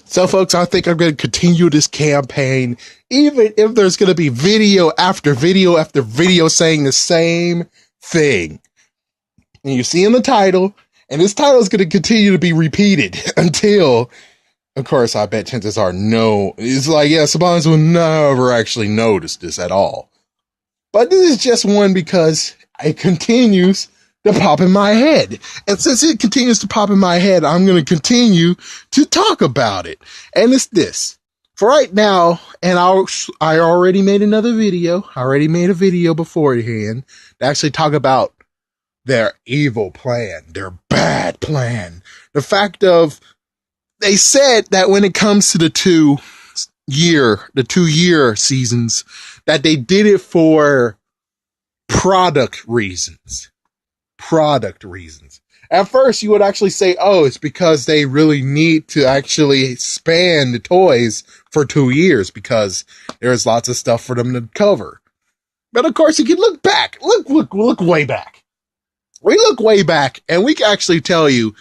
So, folks, I think I'm going to continue this campaign, even if there's going to be video after video after video saying the same thing. And you see in the title, and this title is going to continue to be repeated until, of course, I bet chances are no. It's like, yeah, Sabanas will never actually notice this at all. But this is just one because it continues to pop in my head. And since it continues to pop in my head, I'm going to continue to talk about it. And it's this. For right now, and I already made another video. I already made a video beforehand to actually talk about their evil plan, their bad plan. The fact of, they said that when it comes to the two year seasons, that they did it for product reasons. At first, you would actually say, oh, it's because they really need to actually span the toys for 2 years because there's lots of stuff for them to cover. But of course, you can look back. Look way back. We look way back, and we can actually tell you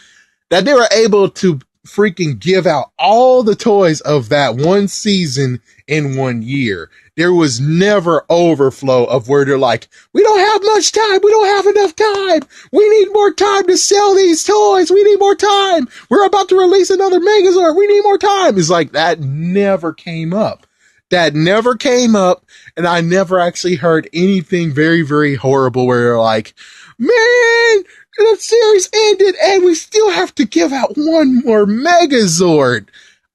that they were able to freaking give out all the toys of that one season in 1 year. There was never overflow of where they're like, we don't have much time. We don't have enough time. We need more time to sell these toys. We need more time. We're about to release another Megazord. We need more time. It's like that never came up. And I never actually heard anything very, very horrible where they're like, man, the series ended and we still have to give out one more Megazord.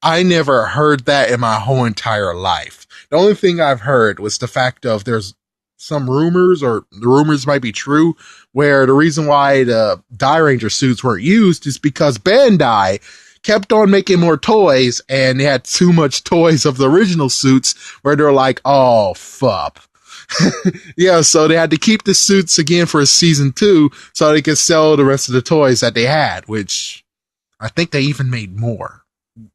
I never heard that in my whole entire life. The only thing I've heard was the fact of there's some rumors, or the rumors might be true, where the reason why the Dairanger suits weren't used is because Bandai kept on making more toys and they had too much toys of the original suits where they're like, oh, fuck. Yeah, so they had to keep the suits again for season 2 so they could sell the rest of the toys that they had, which I think they even made more.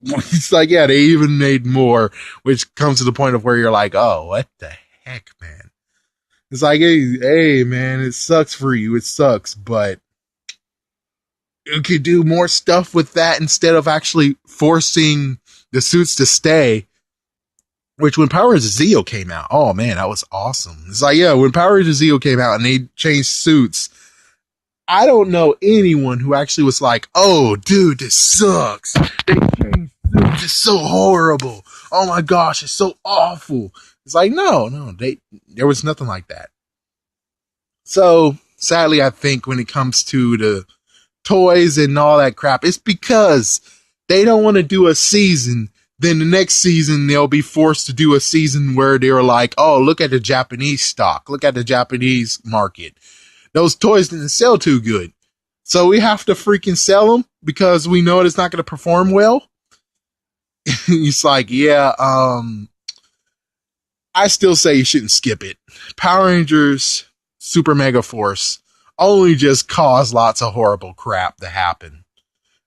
It's like, yeah, they even made more, which comes to the point of where you're like, oh, what the heck, man? It's like, hey, man, it sucks for you. It sucks, but you could do more stuff with that instead of actually forcing the suits to stay. Which, when Power Rangers Zeo came out, oh man, that was awesome. It's like, yeah, when Power Rangers Zeo came out and they changed suits, I don't know anyone who actually was like, oh, dude, this sucks. They changed suits. It's so horrible. Oh my gosh, it's so awful. It's like, no, there was nothing like that. So, sadly, I think when it comes to the toys and all that crap, it's because they don't want to do a season. Then the next season, they'll be forced to do a season where they're like, oh, look at the Japanese stock. Look at the Japanese market. Those toys didn't sell too good. So we have to freaking sell them because we know it's not going to perform well. It's like, yeah, I still say you shouldn't skip it. Power Rangers Super Mega Force only just caused lots of horrible crap to happen.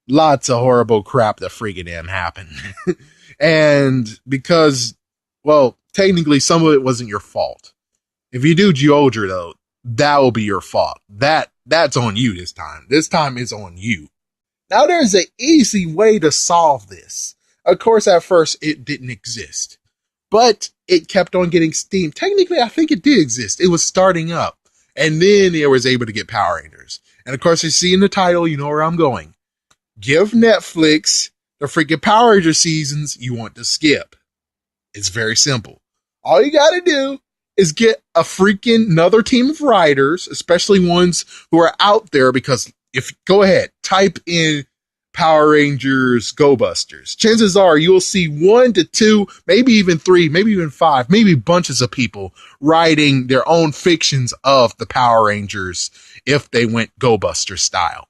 Lots of horrible crap that freaking didn't happen. And because, well, technically some of it wasn't your fault. If you do Geodra, though, that will be your fault. That's on you this time. This time it's on you. Now there's an easy way to solve this. Of course, at first it didn't exist, but it kept on getting steam. Technically, I think it did exist. It was starting up, and then it was able to get Power Rangers. And of course, you see in the title, you know where I'm going. Give Netflix the freaking Power Ranger seasons you want to skip. It's very simple. All you gotta do is get a freaking another team of writers, especially ones who are out there, because go ahead, type in Power Rangers Go Busters. Chances are you'll see 1 to 2, maybe even 3, maybe even 5, maybe bunches of people writing their own fictions of the Power Rangers if they went Go Buster style.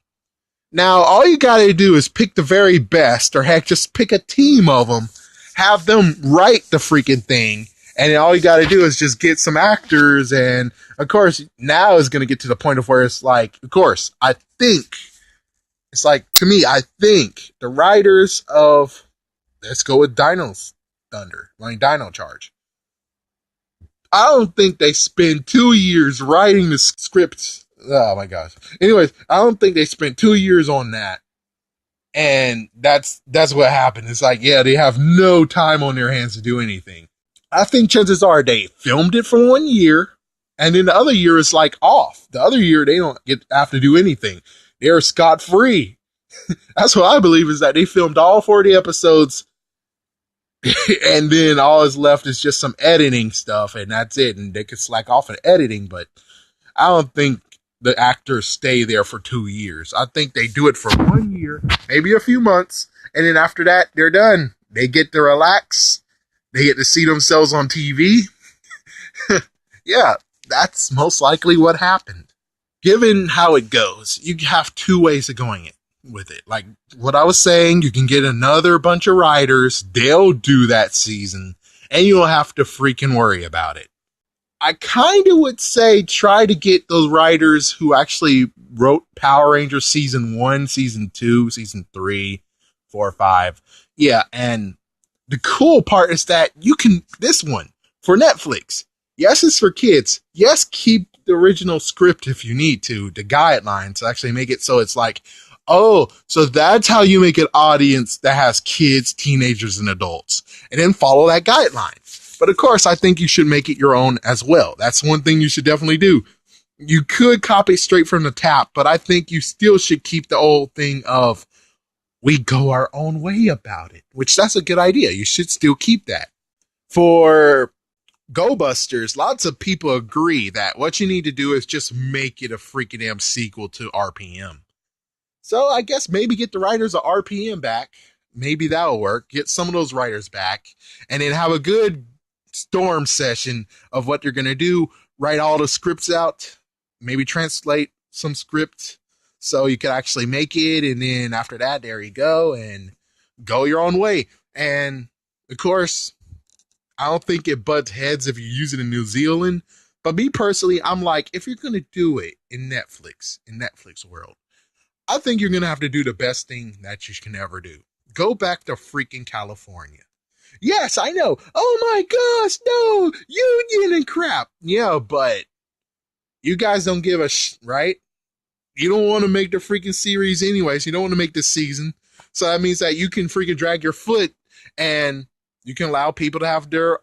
Now, all you gotta do is pick the very best, or heck, just pick a team of them, have them write the freaking thing, and then all you gotta do is just get some actors, and of course, now is gonna get to the point of where it's like, of course, I think the writers of, let's go with Dino Charge. I don't think they spend 2 years writing the scripts. Oh my gosh. Anyways, I don't think they spent 2 years on that And that's what happened. It's like, yeah, they have no time on their hands to do anything. I think chances are they filmed it for 1 year, and then the other year is like off. The other year they don't have to do anything. They're scot free. That's what I believe, is that they filmed all 40 episodes, and then all is left is just some editing stuff, and that's it. And they could slack off on editing, but I don't think the actors stay there for 2 years. I think they do it for 1 year, maybe a few months, and then after that, they're done. They get to relax. They get to see themselves on TV. Yeah, that's most likely what happened. Given how it goes, you have two ways of going it with it. Like what I was saying, you can get another bunch of writers. They'll do that season, and you don't have to freaking worry about it. I kind of would say try to get those writers who actually wrote Power Rangers season 1, season 2, season 3, 4, 5. Yeah, and the cool part is that you can, this one for Netflix. Yes, it's for kids. Yes, keep the original script if you need to, the guidelines to actually make it so it's like, oh, so that's how you make an audience that has kids, teenagers, and adults, and then follow that guideline. But of course, I think you should make it your own as well. That's one thing you should definitely do. You could copy straight from the tap, but I think you still should keep the old thing of we go our own way about it, which that's a good idea. You should still keep that. For Go Busters, lots of people agree that what you need to do is just make it a freaking damn sequel to RPM. So I guess maybe get the writers of RPM back. Maybe that'll work. Get some of those writers back, and then have a good storm session of what you're going to do. Write all the scripts out. Maybe translate some script so you could actually make it. And then after that, there you go, and go your own way. And of course, I don't think it butts heads if you use it in New Zealand. But me personally, I'm like, if you're going to do it in Netflix world, I think you're going to have to do the best thing that you can ever do. Go back to freaking California. Yes, I know. Oh my gosh, no, union and crap. Yeah, but you guys don't give a right? You don't want to make the freaking series anyways. You don't want to make this season. So that means that you can freaking drag your foot, and you can allow people to have their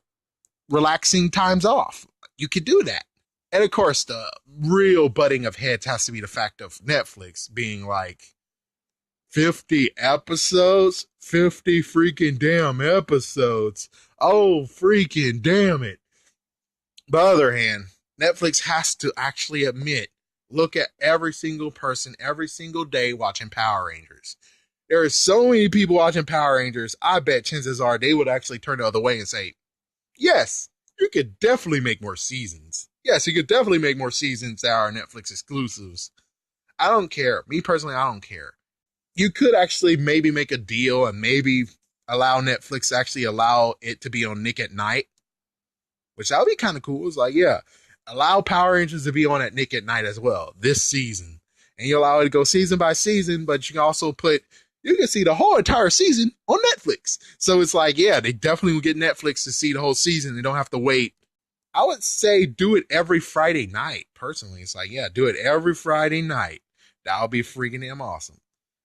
relaxing times off. You could do that. And of course, the real butting of heads has to be the fact of Netflix being like 50 episodes, 50 freaking damn episodes. Oh, freaking damn it. But on the other hand, Netflix has to actually admit, look at every single person every single day watching Power Rangers. There are so many people watching Power Rangers, I bet chances are they would actually turn the other way and say, yes, you could definitely make more seasons. Yes, you could definitely make more seasons that are Netflix exclusives. I don't care. Me personally, I don't care. You could actually maybe make a deal and maybe allow Netflix to actually allow it to be on Nick at Night, which that would be kind of cool. It's like, yeah, allow Power Rangers to be on at Nick at Night as well this season. And you allow it to go season by season, but you can also you can see the whole entire season on Netflix. So it's like, yeah, they definitely will get Netflix to see the whole season. They don't have to wait. I would say do it every Friday night. Personally, it's like, yeah, do it every Friday night. That would be freaking damn awesome.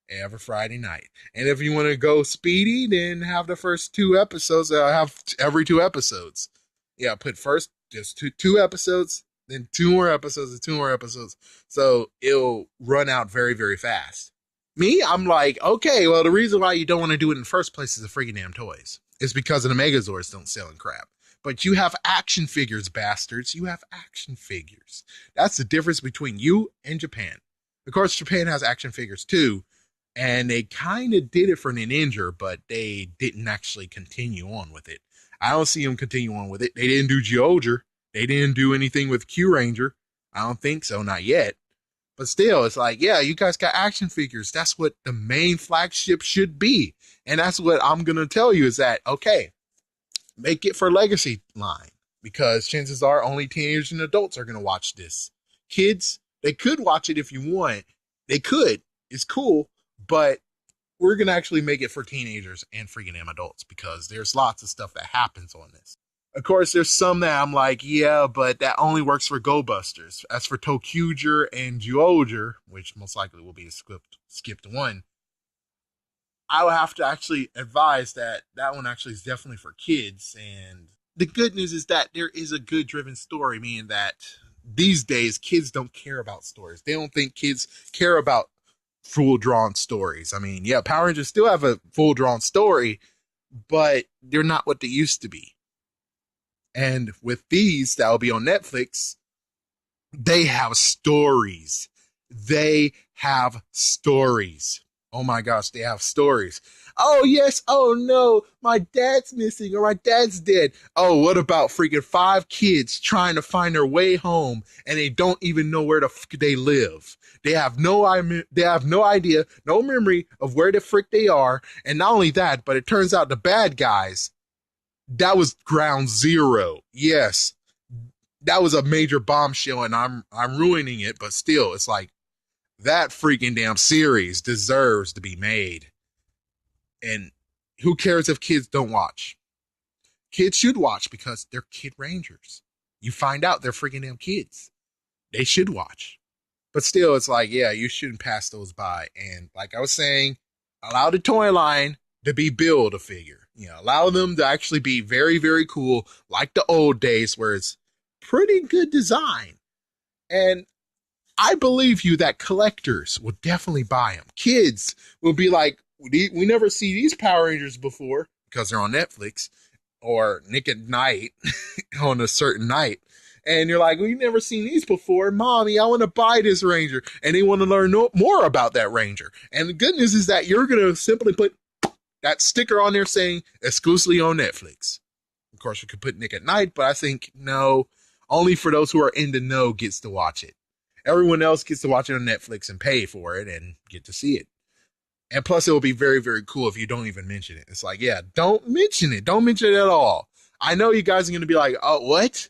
Every Friday night. And if you want to go speedy, then have the first 2 episodes. Have every 2 episodes. Yeah, put first just two episodes, then 2 more episodes, and 2 more episodes. So it'll run out very, very fast. Me, I'm like, okay, well, the reason why you don't want to do it in the first place is the freaking damn toys. It's because of the Megazords don't sell in crap. But you have action figures, bastards. You have action figures. That's the difference between you and Japan. Of course, Japan has action figures too, and they kind of did it for Ninja, but they didn't actually continue on with it. I don't see them continue on with it. They didn't do Geoger. They didn't do anything with Kyuranger. I don't think so, not yet. But still, it's like, yeah, you guys got action figures. That's what the main flagship should be. And that's what I'm going to tell you is that, okay, make it for Legacy line. Because chances are only teenagers and adults are going to watch this. Kids, they could watch it if you want. They could. It's cool. But we're going to actually make it for teenagers and freaking damn adults because there's lots of stuff that happens on this. Of course, there's some that I'm like, yeah, but that only works for Go Busters. As for ToQger and Zyuohger, which most likely will be a skipped one, I would have to actually advise that that one actually is definitely for kids. And the good news is that there is a good driven story, meaning that these days kids don't care about stories. They don't think kids care about full drawn stories. I mean, yeah, Power Rangers still have a full drawn story, but they're not what they used to be. And with these that will be on Netflix, they have stories. They have stories. Oh my gosh, they have stories. Oh yes, oh no, my dad's missing or my dad's dead. Oh, what about freaking five kids trying to find their way home and they don't even know where the frick they live. They have no idea, no memory of where the frick they are. And not only that, but it turns out the bad guys, that was ground zero. Yes, that was a major bombshell and I'm ruining it, but still, it's like that freaking damn series deserves to be made. And who cares if kids don't watch? Kids should watch because they're kid rangers. You find out they're freaking damn kids. They should watch. But still, it's like, yeah, you shouldn't pass those by. And like I was saying, allow the toy line to be build a figure. You know, allow them to actually be very, very cool, like the old days where it's pretty good design. And I believe you that collectors will definitely buy them. Kids will be like, we never see these Power Rangers before because they're on Netflix or Nick at Night on a certain night. And you're like, we've never seen these before. Mommy, I want to buy this Ranger. And they want to learn more about that Ranger. And the good news is that you're going to simply put that sticker on there saying exclusively on Netflix. Of course, you could put Nick at Night, but I think no, only for those who are in the know gets to watch it. Everyone else gets to watch it on Netflix and pay for it and get to see it. And plus, it will be very, very cool if you don't even mention it. It's like, yeah, don't mention it. Don't mention it at all. I know you guys are going to be like, oh, what?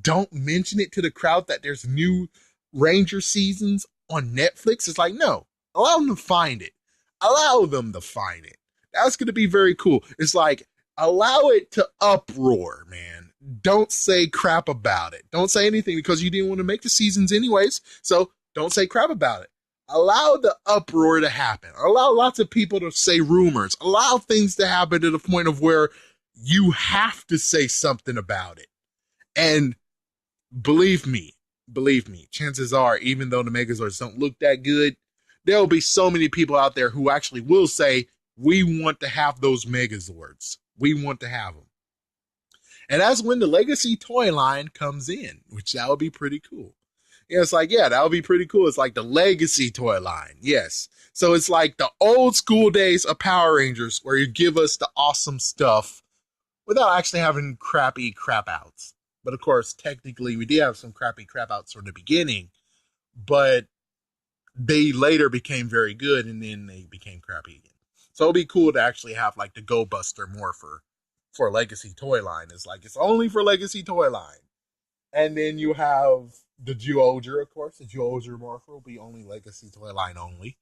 Don't mention it to the crowd that there's new Ranger seasons on Netflix. It's like, no, allow them to find it. Allow them to find it. That's going to be very cool. It's like, allow it to uproar, man. Don't say crap about it. Don't say anything because you didn't want to make the seasons anyways. So don't say crap about it. Allow the uproar to happen. Allow lots of people to say rumors. Allow things to happen to the point of where you have to say something about it. And believe me, chances are, even though the Megazords don't look that good, there'll be so many people out there who actually will say, we want to have those Megazords. We want to have them. And that's when the Legacy toy line comes in, which that would be pretty cool. Yeah, it's like, yeah, that would be pretty cool. It's like the Legacy toy line. Yes. So it's like the old school days of Power Rangers where you give us the awesome stuff without actually having crappy crap outs. But of course, technically, we did have some crappy crap outs from the beginning, but they later became very good and then they became crappy again. So it'll be cool to actually have like the Go Buster Morpher for Legacy toy line. It's like, it's only for Legacy toy line. And then you have the Zyuohger, of course. The Zyuohger Morpher will be only Legacy toy line only.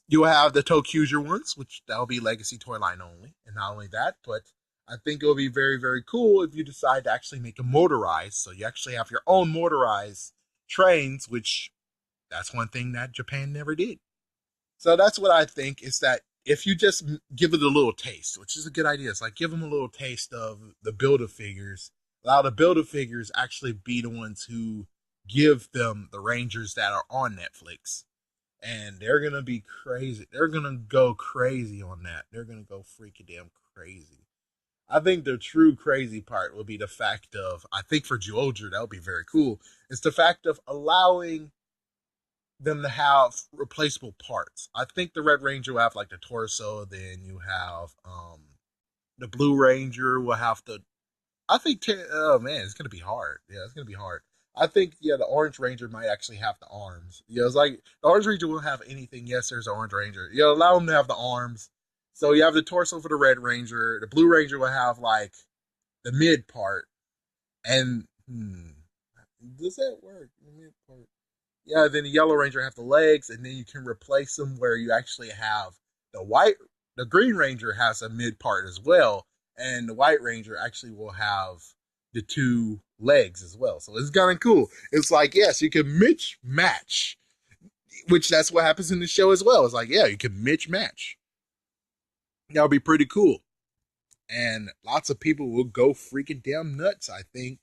You have the ToQger ones, which that'll be Legacy toy line only. And not only that, but I think it'll be very, very cool if you decide to actually make a motorized. So you actually have your own motorized trains, which that's one thing that Japan never did. So that's what I think is that if you just give it a little taste, which is a good idea, it's like give them a little taste of the Build-A-Figures. Allow the Build-A-Figures actually be the ones who give them the Rangers that are on Netflix. And they're going to be crazy. They're going to go crazy on that. They're going to go freaking damn crazy. I think the true crazy part will be the fact of, I think for Zyuohger, that would be very cool. It's the fact of allowing them to have replaceable parts. I think the Red Ranger will have like the torso, then you have the Blue Ranger will have the I think oh man, it's gonna be hard. Yeah, it's gonna be hard. I think yeah, the Orange Ranger might actually have the arms. Yeah, it's like the Orange Ranger won't have anything. Yes, there's an Orange Ranger. You know, allow them to have the arms. So you have the torso for the Red Ranger. The Blue Ranger will have like the mid part. And does that work? The mid part. Yeah, then the Yellow Ranger have the legs, and then you can replace them where you actually have the Green Ranger has a mid part as well, and the White Ranger actually will have the two legs as well. So it's kind of cool. It's like, yes, you can match, which that's what happens in the show as well. It's like, yeah, you can match. That would be pretty cool. And lots of people will go freaking damn nuts, I think.